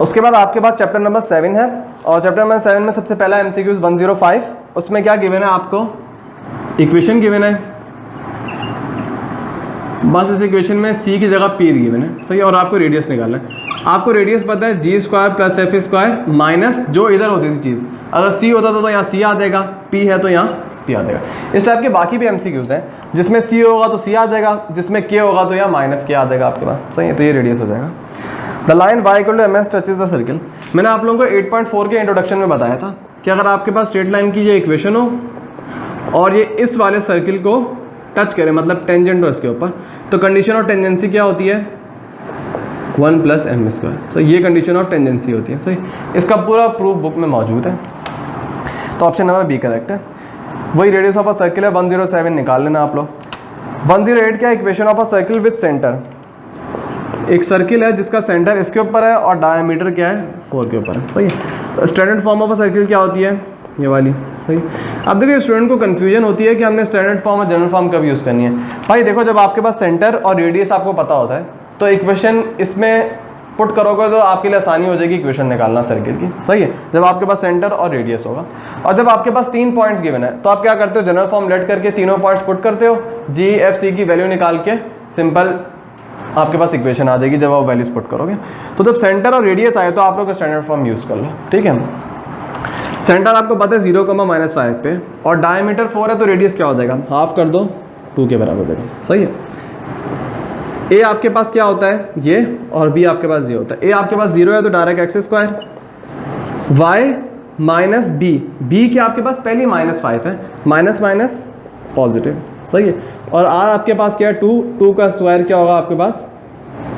उसके बाद आपके पास चैप्टर नंबर 7 है, और चैप्टर नंबर 7 में सबसे पहला MCQ 105। उसमें क्या गिवन है आपको, इक्वेशन गिवन है, बस इस इक्वेशन में c की जगह p गिवन है, सही है, और आपको रेडियस निकालना है। आपको रेडियस पता है g square plus f square minus जो इधर होती थी चीज़, अगर c होता था तो यहाँ c आ जाएगा, p है तो यहाँ p आ जाएगा। इस टाइप के बाकी भी MCQs हैं जिसमें c होगा तो c आ जाएगा, जिसमें k होगा तो यहाँ माइनस k आ जाएगा आपके पास, सही है, तो ये रेडियस हो जाएगा। The line y equal to ms touches the circle. मैंने आप लोगों को 8.4 के इंट्रोडक्शन में बताया था कि अगर आपके पास स्ट्रेट लाइन की ये इक्वेशन हो और ये इस वाले सर्किल को टच करे, मतलब टेंजेंट हो इसके ऊपर, तो कंडीशन ऑफ टेंजेंसी क्या होती है, 1 प्लस m स्क्वायर। तो ये कंडीशन ऑफ टेंजेंसी होती है, सही। इसका पूरा प्रूफ बुक में मौजूद है, तो ऑप्शन नंबर बी करेक्ट है। वही रेडियस ऑफ अ सर्किल है 107 निकाल लेना आप लोग। 108 क्या, equation of a circle with centre. एक सर्किल है जिसका सेंटर इसके ऊपर है और डायमीटर क्या है 4 के ऊपर है, सही है। Standard form of a circle क्या होती है, ये वाली, सही। अब देखिए स्टूडेंट को कंफ्यूजन होती है कि हमने स्टैंडर्ड फॉर्म और जनरल फॉर्म कब यूज़ करनी है। भाई देखो, जब आपके पास सेंटर और रेडियस आपको पता होता है तो इक्वेशन इसमें पुट करोगे तो आपके लिए आसानी हो जाएगी इक्वेशन निकालना सर्किल की, सही है, जब आपके पास सेंटर और रेडियस होगा। और जब आपके पास 3 पॉइंट्स गिवन है तो आप क्या करते हो, जनरल फॉर्म लेट करके तीनों पॉइंट्स पुट करते हो, जी एफ सी की वैल्यू निकाल के सिंपल आपके पास इक्वेशन आ जाएगी जब आप वैल्यूज पुट करोगे। तो जब सेंटर और रेडियस आए तो आप लोग स्टैंडर्ड फॉर्म यूज़ कर लो, ठीक है। सेंटर आपको पता है 0,-5 पे, और डायमीटर 4 है तो रेडियस क्या हो जाएगा, हाफ कर दो 2 के बराबर हो जाएगा, सही है। ए आपके पास क्या होता है ये, और बी आपके पास ये होता है। ए आपके पास 0 है तो direct X square, Y minus B, B के आपके पास पहले -5 है, माइनस माइनस पॉजिटिव, सही है। और आर आपके पास क्या है 2 का स्क्वायर क्या होगा आपके पास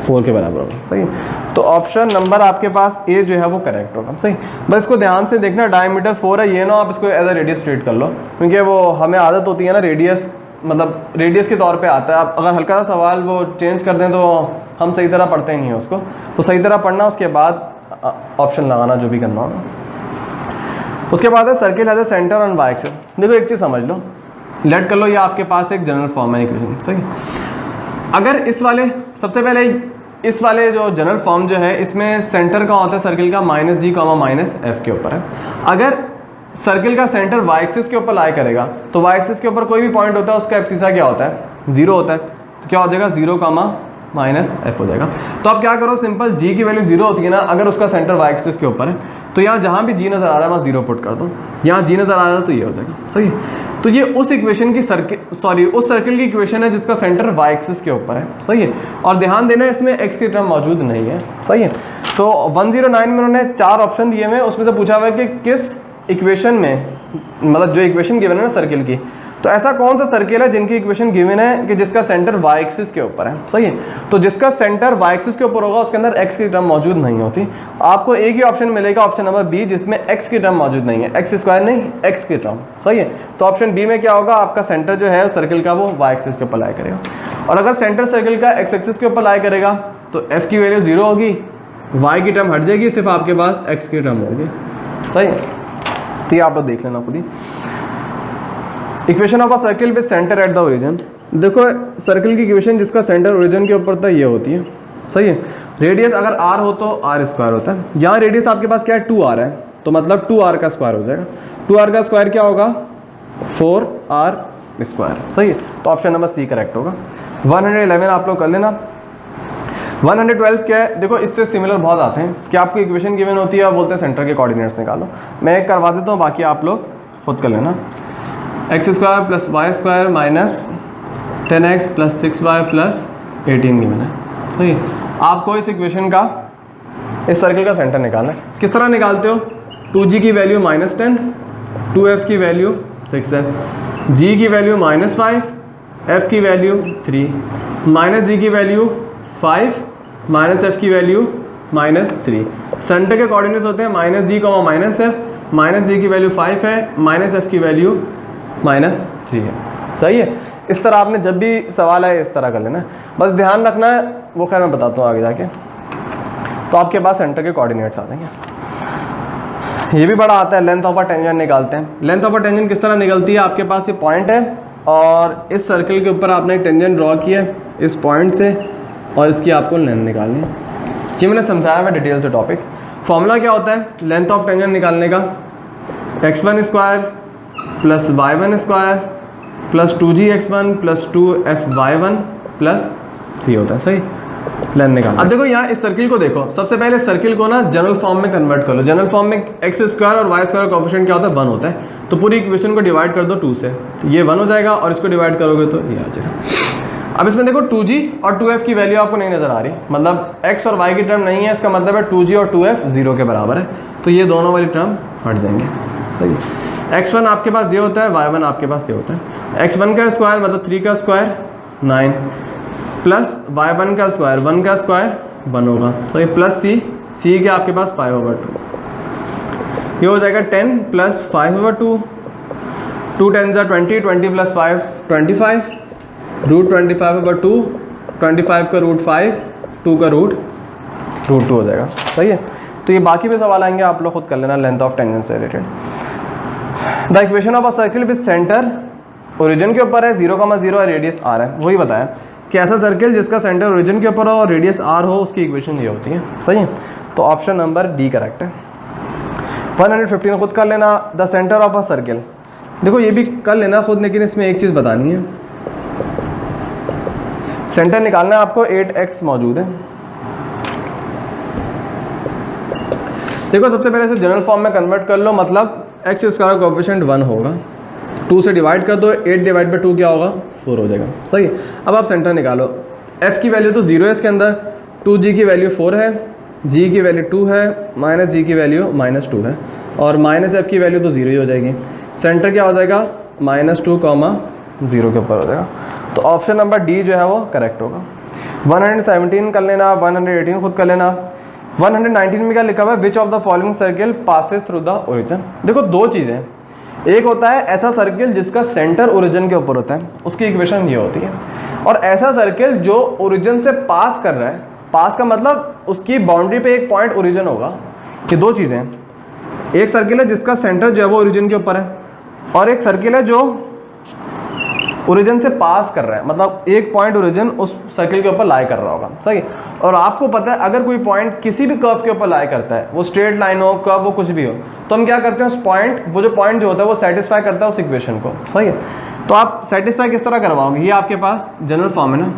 4 के बराबर होगा, सही है। तो ऑप्शन नंबर आपके पास ए जो है वो करेक्ट होगा, सही। बस इसको ध्यान से देखना, डायमीटर 4 है, ये ना आप इसको एज अ रेडियस ट्रीट कर लो, क्योंकि वो हमें आदत होती है ना रेडियस, मतलब रेडियस के तौर पे आता है। आप अगर हल्का सा सवाल वो चेंज कर दें तो हम सही तरह पढ़ते ही नहीं है उसको, तो सही तरह पढ़ना, उसके बाद ऑप्शन लगाना जो भी करना होगा। उसके बाद है circle has a centre on Y axis. देखो एक चीज़ समझ लो, लेट कर लो, ये आपके पास एक जनरल फॉर्म है इक्वेशन, सही। अगर इस वाले, सबसे पहले इस वाले जो जनरल फॉर्म जो है इसमें सेंटर का होता है सर्किल का -g, -f के ऊपर है। अगर सर्किल का सेंटर y एक्सिस के ऊपर लाई करेगा तो y एक्सिस के ऊपर कोई भी पॉइंट होता है उसका एब्सिसा क्या होता है, 0 होता है, तो क्या हो जाएगा 0,-f हो जाएगा। तो आप क्या करो, सिंपल g की वैल्यू 0 होती है ना, अगर उसका सेंटर y एक्सिस के ऊपर है तो यहाँ जहाँ भी g नज़र आ रहा है वहाँ 0 पुट कर दो, यहाँ g नज़र आ रहा है तो ये हो जाएगा, सही। तो ये उस इक्वेशन की उस सर्किल की इक्वेशन है जिसका सेंटर y एक्सिस के ऊपर है, सही है। और ध्यान देना इसमें x की टर्म मौजूद नहीं है, सही है। तो 109 में उन्होंने 4 ऑप्शन दिए हुए, उसमें से पूछा हुआ है कि किस इक्वेशन में, मतलब जो इक्वेशन गिवन है ना सर्किल की, तो ऐसा कौन सा सर्किल है जिनकी इक्वेशन गिवन है कि जिसका सेंटर y एक्सिस के ऊपर है, सही है। तो जिसका सेंटर y एक्सिस के ऊपर होगा उसके अंदर x की टर्म मौजूद नहीं होती। आपको एक ही ऑप्शन मिलेगा, ऑप्शन नंबर बी, जिसमें x की टर्म मौजूद नहीं है, x स्क्वायर नहीं, x की टर्म, सही है। तो ऑप्शन बी में क्या होगा, आपका सेंटर जो है सर्किल का वो y एक्सिस के ऊपर लाई करेगा। और अगर सेंटर सर्किल का x एक्सिस के ऊपर लाई करेगा तो f की वैल्यू 0 होगी, y की टर्म हट जाएगी, सिर्फ आपके पास x की टर्म होगी, सही है। तो ये आप लोग देख लेना खुद ही। Equation of a circle with centre at the origin. देखो सर्किल की इक्वेशन जिसका सेंटर ओरिजिन के ऊपर था ये होती है, सही है। रेडियस अगर r हो तो r स्क्वायर होता है, यहाँ रेडियस आपके पास क्या है 2r है, तो मतलब 2r का स्क्वायर हो जाएगा। 2r का स्क्वायर क्या होगा 4r स्क्वायर, सही है। तो ऑप्शन नंबर सी करेक्ट होगा। 111 आप लोग कर लेना। 112 क्या है, देखो इससे सिमिलर बहुत आते हैं कि आपको इक्वेशन गिवन होती है और बोलते हैं सेंटर के कोऑर्डिनेट्स निकालो। मैं एक करवा देता हूँ, बाकी आप लोग खुद कर लेना। x square plus Y square minus 10x plus 6y plus 18 given है, सही है। आपको इस इक्वेशन का, इस सर्किल का सेंटर निकालना है। किस तरह निकालते हो, 2g की वैल्यू -10, 2f की वैल्यू 6 है, g की वैल्यू -5, f की वैल्यू 3, माइनस g की वैल्यू 5, माइनस f की वैल्यू -3। सेंटर के कोऑर्डिनेट्स होते हैं -g, -f, माइनस g की वैल्यू 5 है, माइनस f की वैल्यू -3 है, सही है। इस तरह आपने जब भी सवाल आए इस तरह कर लेना, बस ध्यान रखना है, वो खैर मैं बताता हूँ आगे जाके। तो आपके पास सेंटर के कोऑर्डिनेट्स आ जाएंगे। ये भी बड़ा आता है, लेंथ ऑफ अ टेंजेंट निकालते हैं। लेंथ ऑफ अ टेंजेंट किस तरह निकलती है, आपके पास ये पॉइंट है और इस सर्किल के ऊपर आपने टेंजेंट ड्रॉ किया है इस पॉइंट से, और इसकी आपको लेंथ निकालनी है। ये मैंने समझाया हुआ डिटेल से टॉपिक। फॉर्मूला क्या होता है लेंथ ऑफ टेंजेंट निकालने का, x1 square plus y1 square plus 2gx1 plus 2fy1 plus c होता है, सही लेंथ निकाल। अब देखो यहाँ इस सर्किल को देखो, सबसे पहले सर्किल को ना जनरल फॉर्म में कन्वर्ट कर लो। जनरल फॉर्म में एक्स स्क्वायर और वाई स्क्वायर का कोएफिशिएंट क्या होता है 1 होता है, तो पूरी इक्वेशन को डिवाइड कर दो 2 से, तो ये 1 हो जाएगा और इसको डिवाइड करोगे तो ये आ जाएगा। अब इसमें देखो 2g और 2f की वैल्यू आपको नहीं नजर आ रही, मतलब x और y की टर्म नहीं है, इसका मतलब है 2g और 2f 0 के बराबर है, तो ये दोनों वाली टर्म हट जाएंगे, सही है। x1 आपके पास ये होता है, y1 आपके पास ये होता है। x1 का स्क्वायर मतलब 3 का स्क्वायर 9 प्लस y1 का स्क्वायर 1 का स्क्वायर 1 होगा, सही, प्लस c के आपके पास 5/2, ये हो जाएगा 10 प्लस 5/2, 2 10 20, 20 प्लस 5 25, रूट 25/2, 25 का रूट 5, 2 का रूट 2 हो जाएगा, सही है। तो ये बाकी भी सवाल आएंगे, आप लोग खुद कर लेना लेंथ ऑफ टेंजेंट से related. The equation of a circle with centre origin के ऊपर है 0,0 है, रेडियस r है, वही बताया कि ऐसा सर्किल जिसका सेंटर ओरिजिन के ऊपर हो और रेडियस r हो, उसकी इक्वेशन ये होती है, सही है। तो ऑप्शन नंबर डी करेक्ट है। 115 खुद कर लेना। The centre of a circle, देखो ये भी कर लेना खुद, लेकिन इसमें एक चीज़ बतानी है, सेंटर निकालना है आपको, 8x मौजूद है। देखो सबसे पहले इसे जनरल फॉर्म में कन्वर्ट कर लो, मतलब x स्क्वायर का कोएफिशिएंट 1 होगा, 2 से डिवाइड कर दो, 8 डिवाइड बाई 2 क्या होगा 4 हो जाएगा, सही है। अब आप सेंटर निकालो, f की वैल्यू तो 0 है इसके अंदर, 2g की वैल्यू 4 है, g की वैल्यू 2 है, माइनस g की वैल्यू -2 है, और माइनस f की वैल्यू तो 0 ही हो जाएगी। सेंटर क्या हो जाएगा -2, 0 के ऊपर हो जाएगा, तो ऑप्शन नंबर डी जो है वो करेक्ट होगा। 117 कर लेना, 118 खुद कर लेना। 119 में क्या लिखा हुआ है, which of the following circle passes through the origin. देखो दो चीज़ें, एक होता है ऐसा सर्किल जिसका सेंटर ओरिजिन के ऊपर होता है, उसकी इक्वेशन ये होती है, और ऐसा सर्किल जो ओरिजिन से पास कर रहा है, पास का मतलब उसकी बाउंड्री पे एक पॉइंट ओरिजिन होगा। ये दो चीज़ें हैं, एक सर्किल है जिसका सेंटर जो है वो ओरिजिन के ऊपर है, और एक सर्किल है जो ओरिजिन से पास कर रहा है, मतलब एक पॉइंट ओरिजिन उस सर्किल के ऊपर लाई कर रहा होगा, सही। और आपको पता है अगर कोई पॉइंट किसी भी कर्व के ऊपर लाई करता है, वो स्ट्रेट लाइन हो, कर्व हो, कुछ भी हो, तो हम क्या करते हैं उस पॉइंट, वो जो पॉइंट जो होता है वो सेटिस्फाई करता है उस इक्वेशन को, सही है। तो आप सेटिस्फाई किस तरह करवाओगे, ये आपके पास जनरल फॉर्म है ना,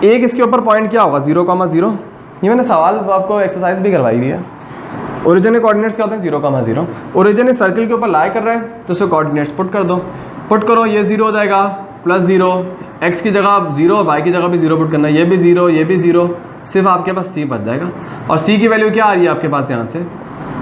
एक इसके ऊपर पॉइंट क्या होगा 0,0, ये मैंने सवाल आपको एक्सरसाइज भी करवाई हुई है। ओरिजिन के कोऑर्डिनेट्स क्या होते हैं 0,0, ओरिजिन इस सर्किल के ऊपर लाई कर रहा है तो उसे कोऑर्डिनेट्स पुट कर दो, पुट करो, ये 0 हो जाएगा, +0, x की जगह 0, y की जगह भी 0 पुट करना है, ये भी 0, ये भी 0, सिर्फ आपके पास c बच जाएगा, और c की वैल्यू क्या आ रही है आपके पास यहाँ से,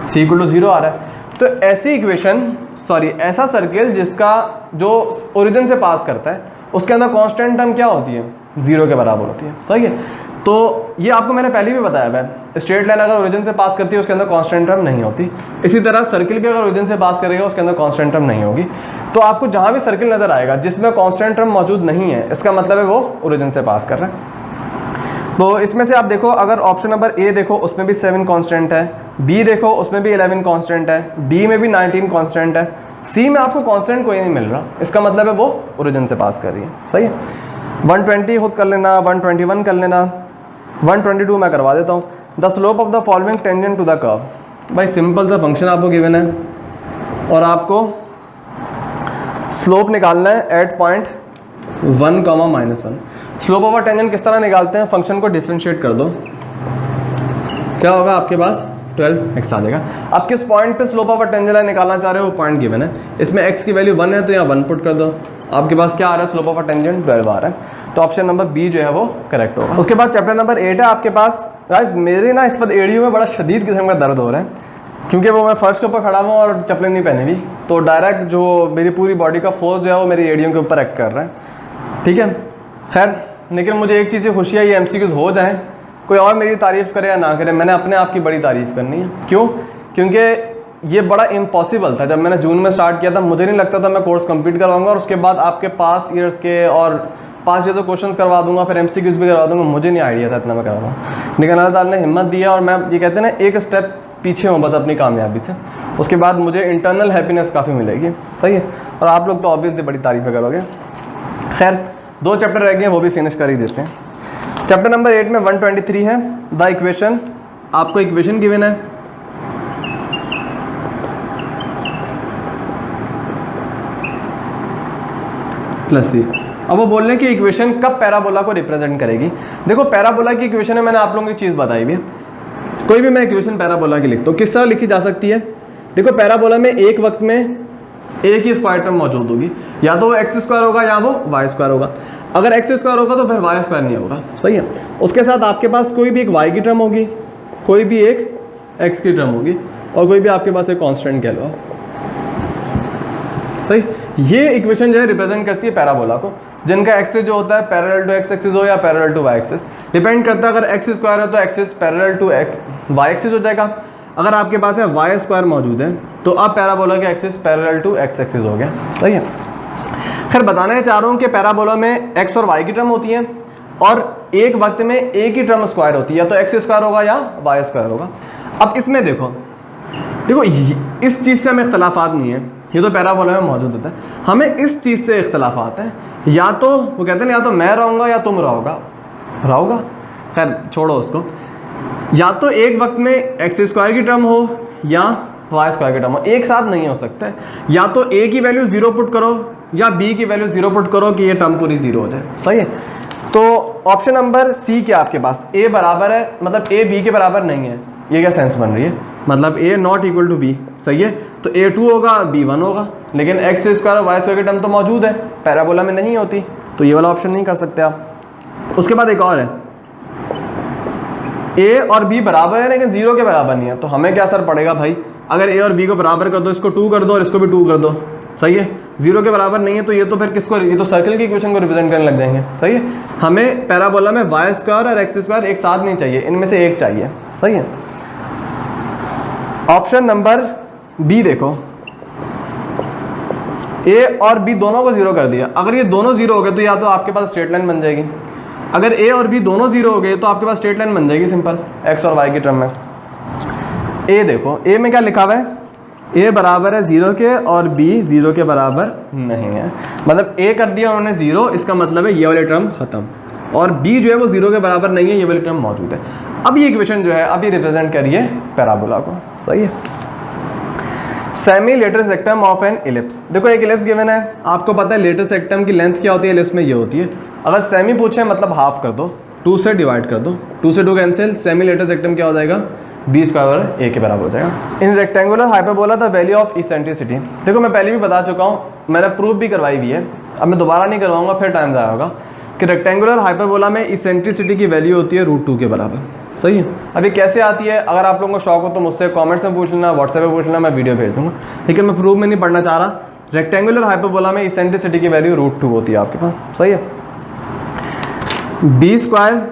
c = 0 आ रहा है। तो ऐसी इक्वेशन, सॉरी ऐसा सर्किल जिसका जो ओरिजिन से पास करता है उसके अंदर कांस्टेंट टर्म क्या होती है 0 के बराबर होती है, सही है। तो ये आपको मैंने पहले भी बताया है, स्ट्रेट लाइन अगर ओरिजिन से पास करती है उसके अंदर कांस्टेंट टर्म नहीं होती, इसी तरह सर्किल भी अगर ओरिजिन से पास करेगा उसके अंदर कांस्टेंट टर्म नहीं होगी। तो आपको जहाँ भी सर्किल नजर आएगा जिसमें कांस्टेंट टर्म मौजूद नहीं है, इसका मतलब है वो ओरिजिन से पास कर रहा है। तो इसमें से आप देखो, अगर ऑप्शन नंबर ए देखो उसमें भी 7 कांस्टेंट है, बी देखो उसमें भी 11 कांस्टेंट है, डी में भी 19 कांस्टेंट है, सी में आपको कांस्टेंट कोई नहीं मिल रहा, इसका मतलब है वो ओरिजिन से पास कर रही है, सही है। 120 खुद कर लेना, 121 कर लेना, 122 मैं करवा देता हूँ। The slope of the following tangent to the curve, भाई सिंपल सा फंक्शन आपको गिवन है और आपको स्लोप निकालना है at point 1, -1। Slope of a tangent किस तरह निकालते हैं, फंक्शन को डिफरेंशिएट कर दो, क्या होगा आपके पास 12x आ जाएगा। आप किस पॉइंट पे स्लोप ऑफ अ टेंजेंट निकालना चाह रहे हो वो पॉइंट गिवन है, इसमें x की वैल्यू 1 है तो यहाँ 1 पुट कर दो, आपके पास क्या आ रहा है स्लोप ऑफ अ टेंजेंट 12 आ रहा है, तो ऑप्शन नंबर बी जो है वो करेक्ट होगा। उसके बाद चैप्टर नंबर 8 है आपके पास। गाइस मेरे ना इस वक्त एड़ियों में बड़ा शदीद किस्म का दर्द हो रहा है, क्योंकि वो मैं फर्श के ऊपर खड़ा हुआ और चप्पलें नहीं पहनी हुई, तो डायरेक्ट जो मेरी पूरी बॉडी का फोर्स जो है वो मेरी एड़ियों के ऊपर एक्ट कर रहा है, ठीक है। खैर लेकिन मुझे एक चीज़ से खुशी है, ये MCQs हो जाएँ, कोई और मेरी तारीफ़ करे या ना करे, मैंने अपने आप की बड़ी तारीफ़ करनी है। क्यों? क्योंकि ये बड़ा इम्पॉसिबल था। जब मैंने जून में स्टार्ट किया था मुझे नहीं लगता था मैं कोर्स कंप्लीट करवाऊंगा और उसके बाद आपके पास ईयर्स के और 5 ईयर्स क्वेश्चन करवा दूंगा, फिर MCQs भी करवा दूंगा, मुझे नहीं आइडिया था इतना मैं करवाऊँ, लेकिन अल्लाह ताला ने हिम्मत दिया और मैं ये कहते हैं ना एक स्टेप पीछे हूँ बस अपनी कामयाबी से, उसके बाद मुझे इंटरनल हैप्पीनेस काफ़ी मिलेगी, सही है। और आप लोग तो ऑब्वियसली बड़ी तारीफ़ें करोगे। खैर 2 चैप्टर रह गए हैं, वो भी फिनिश कर ही देते हैं। चैप्टर नंबर 8 में 123 है, द इक्वेशन आपको इक्वेशन गिवन है प्लस सी। अब वो बोल रहे हैं कि इक्वेशन कब पैराबोला को रिप्रेजेंट करेगी। देखो पैराबोला की इक्वेशन में मैंने आप लोगों को एक चीज़ बताई भी है, कोई भी मैं इक्वेशन पैराबोला की लिखता हूँ किस तरह लिखी जा सकती है। देखो पैराबोला में एक वक्त में एक ही स्क्वायर टर्म मौजूद होगी, या तो वो एक्स स्क्वायर होगा या वो वाई स्क्वायर होगा। अगर एक्स स्क्वायर होगा तो फिर वाई स्क्वायर नहीं होगा, सही है। उसके साथ आपके पास कोई भी एक वाई की टर्म होगी, कोई भी एक एक्स की टर्म होगी, और कोई भी आपके पास एक कांस्टेंट कह लो, सही। ये इक्वेशन जो है रिप्रेजेंट करती है पैराबोला को, जिनका एक्सिस जो होता है पैरेलल टू एक्स एक्सिस हो या parallel to Y axis, depend करता है। अगर एक्स स्क्वायर है तो axis parallel to Y axis हो जाएगा। अगर आपके पास है वाई स्क्वायर मौजूद है तो अब पैराबोला का axis parallel to X axis हो गया, सही है। खैर बताना चाह रहा हूँ कि पैराबोला में एक्स और वाई की टर्म होती है और एक वक्त में एक ही टर्म स्क्वायर होती है, या तो एक्स स्क्वायर होगा या वाई स्क्वायर होगा। अब इसमें देखो इस चीज़ से हमें इख्तलाफात नहीं है, ये तो पैराबोला में मौजूद होता है। हमें इस चीज़ से इख्तलाफात है, या तो वो कहते हैं या तो मैं रहूँगा या तुम रहोगा। खैर छोड़ो उसको। या तो एक वक्त में एक्स स्क्वायर की टर्म हो या वाई स्क्वायर की टर्म हो, एक साथ नहीं हो सकता है। या तो ए की वैल्यू 0 पुट करो या बी की वैल्यू 0 पुट करो कि ये टर्म पूरी 0 हो जाए, सही है। तो ऑप्शन नंबर सी क्या आपके पास ए बराबर है, मतलब ए बी के बराबर नहीं है, ये क्या सेंस बन रही है, मतलब ए नॉट इक्वल टू बी, सही है। तो ए 2 होगा बी 1 होगा, लेकिन एक्स स्क्वायर और वाई स्क्वायर की टर्म तो मौजूद है, पैराबोला में नहीं होती, तो ये वाला ऑप्शन नहीं कर सकते आप। उसके बाद एक और है, ए और बी बराबर है लेकिन 0 के बराबर नहीं है, तो हमें क्या असर पड़ेगा भाई, अगर ए और बी को बराबर कर दो, इसको 2 कर दो और इसको भी 2 कर दो, सही है। 0 के बराबर नहीं है तो ये तो फिर किसको, ये तो सर्कल की इक्वेशन को रिप्रेजेंट करने लग जाएंगे, सही है। हमें पैराबोला में वाई स्क्वायर और एक्स स्क्वायर एक साथ नहीं चाहिए, इनमें से एक चाहिए, सही है। ऑप्शन नंबर बी देखो, ए और बी दोनों को 0 कर दिया। अगर ये दोनों 0 हो गए तो या तो आपके पास स्ट्रेट लाइन बन जाएगी, अगर ए और बी दोनों 0 हो गए तो आपके पास स्ट्रेट लाइन बन जाएगी सिंपल, एक्स और वाई की टर्म में। ए देखो, ए में क्या लिखा हुआ है, ए बराबर है 0 के और बी 0 के बराबर नहीं है, मतलब ए कर दिया उन्होंने 0, इसका मतलब है ये वाली टर्म खत्म, और बी जो है वो 0 के बराबर नहीं है, ये वाली टर्म मौजूद है। अब ये इक्वेशन जो है अभी रिप्रेजेंट करिए पैराबोला को, सही है। Semi latus rectum of an ellipse, देखो एक इलिप्स गिवन है, आपको पता है लेटरल सेक्टम की लेंथ क्या होती है, इलिप्स में ये होती है। अगर सेमी पूछे मतलब हाफ कर दो, 2 से डिवाइड कर दो, 2 से 2 कैंसिल, सेमी लेटरल सेक्टम क्या हो जाएगा, बी स्क्वायर ए के बराबर हो जाएगा। इन rectangular hyperbola the value of eccentricity, देखो मैं पहले भी बता चुका हूँ, मैंने प्रूफ भी करवाई हुई है, अब मैं दोबारा नहीं करवाऊंगा, फिर टाइम ज़्यादा होगा, कि रेक्टेंगुलर हाइपरबोला में इसेंट्रिसिटी की वैल्यू होती है √2 के बराबर, सही है। अब ये कैसे आती है, अगर आप लोगों को शौक हो तो मुझसे कमेंट्स में पूछ लेना, व्हाट्सएप पे पूछ लेना, मैं वीडियो भेज दूँगा, लेकिन मैं प्रूफ में नहीं पढ़ना चाह रहा। रेक्टेंगुलर हाइपरबोला में इसेंट्रिसिटी की वैल्यू √2 होती है आपके पास, सही है। B square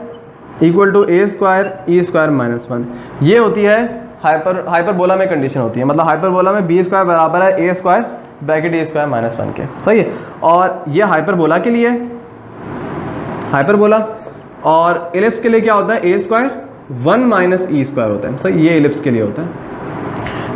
equal to A square E square -1, ये होती है हाइपरबोला में कंडीशन होती है, मतलब हाइपरबोला में बी स्क्वायर बराबर है ए स्क्वायर ब्रैकेट ए स्क्वायर -1 के, सही है। और ये हाइपरबोला के लिए हाइपरबोला, और इलिप्स के लिए क्या होता है, ए स्क्वायर 1 - ई स्क्वायर होता है, सही, ये इलिप्स के लिए होता है।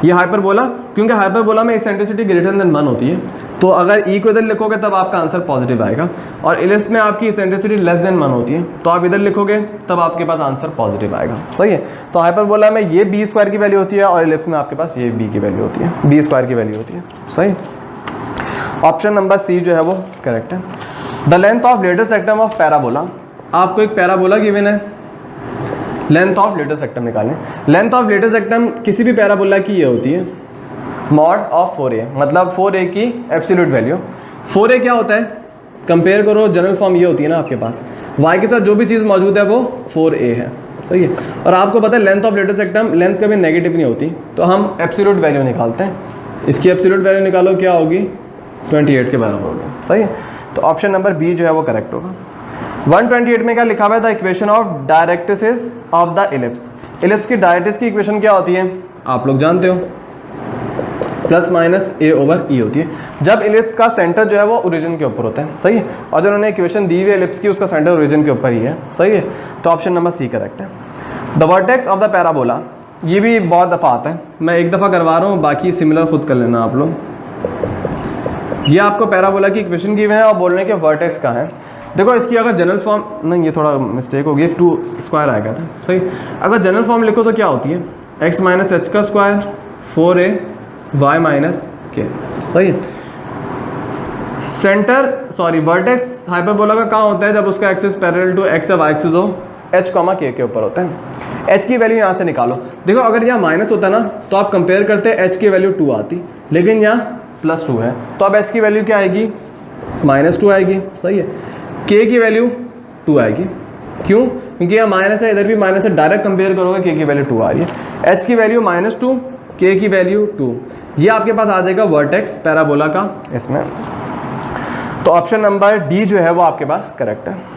ये हाइपरबोला, क्योंकि हाइपरबोला में इसेंट्रिसिटी ग्रेटर देन 1 होती है, तो अगर ई को इधर लिखोगे तब आपका आंसर पॉजिटिव आएगा, और इलिप्स में आपकी इसेंट्रिसिटी लेस देन 1 होती है, तो आप इधर लिखोगे तब आपके पास आंसर पॉजिटिव आएगा, सही है। तो हाइपरबोला में ये बी स्क्वायर की वैल्यू होती है और इलिप्स में आपके पास ये बी की वैल्यू होती है, बी स्क्वायर की वैल्यू होती है, सही। ऑप्शन नंबर सी जो है वो करेक्ट है। The length of latus rectum of parabola, आपको एक पैराबोला गिवन है, लेंथ ऑफ लेटरल सेक्टम निकालें। लेंथ ऑफ लेटरल सेक्टम किसी भी पैराबोला की ये होती है मॉड ऑफ 4a, मतलब 4a की एब्सोल्यूट वैल्यू। 4a क्या होता है, कंपेयर करो, जनरल फॉर्म ये होती है ना आपके पास, y के साथ जो भी चीज़ मौजूद है वो 4a है, सही है। और आपको पता है लेंथ ऑफ लेटरल सेक्टम, लेंथ कभी नेगेटिव नहीं होती, तो हम एब्सोल्यूट वैल्यू निकालते हैं, इसकी एब्सोल्यूट वैल्यू निकालो, क्या होगी, 28 के बराबर होगी, सही है। तो ऑप्शन नंबर बी जो है वो करेक्ट होगा। 128 में क्या लिखा हुआ है, the equation of directrices of the ellipse. Ellipse की डायरेक्ट्रिस की इक्वेशन क्या होती है, आप लोग जानते हो, +-a/e होती है, जब इलिप्स का सेंटर जो है वो ओरिजिन के ऊपर होता है, सही है। और जो उन्होंने इक्वेशन दी हुई है इलिप्स की, उसका सेंटर ओरिजिन के ऊपर ही है, सही है। तो ऑप्शन नंबर सी करेक्ट है। The vertex of the parabola, ये भी बहुत दफ़ा आता है, मैं एक दफ़ा करवा रहा हूँ, बाकी सिमिलर खुद कर लेना आप लोग। ये आपको पैराबोला की इक्वेशन गिवन है और बोल रहे हैं कि वर्टेक्स कहाँ है। देखो इसकी अगर जनरल फॉर्म, नहीं ये थोड़ा मिस्टेक हो गई, 2 स्क्वायर आएगा था, सही। अगर जनरल फॉर्म लिखो तो क्या होती है, x माइनस एच का स्क्वायर 4a y माइनस के, सही है। सेंटर सॉरी वर्टेक्स हाइपरबोला का कहाँ होता है, जब उसका एक्सिस पैरेलल टू एक्स या वाई एक्सिस हो, h कॉमा के ऊपर होता है। h की वैल्यू यहाँ से निकालो। देखो अगर यहाँ माइनस होता ना तो आप कंपेयर करते h की वैल्यू 2 आती, लेकिन यहाँ +2 है, तो अब h की वैल्यू क्या आएगी, -2 आएगी, सही है। k की वैल्यू 2 आएगी, क्यों, क्योंकि यहाँ माइनस है, इधर भी माइनस है, डायरेक्ट कंपेयर करोगे k की वैल्यू 2 आ रही है। h की वैल्यू -2, k की वैल्यू 2, ये आपके पास आ जाएगा वर्टेक्स पैराबोला का इसमें। तो ऑप्शन नंबर डी जो है वो आपके पास करेक्ट है।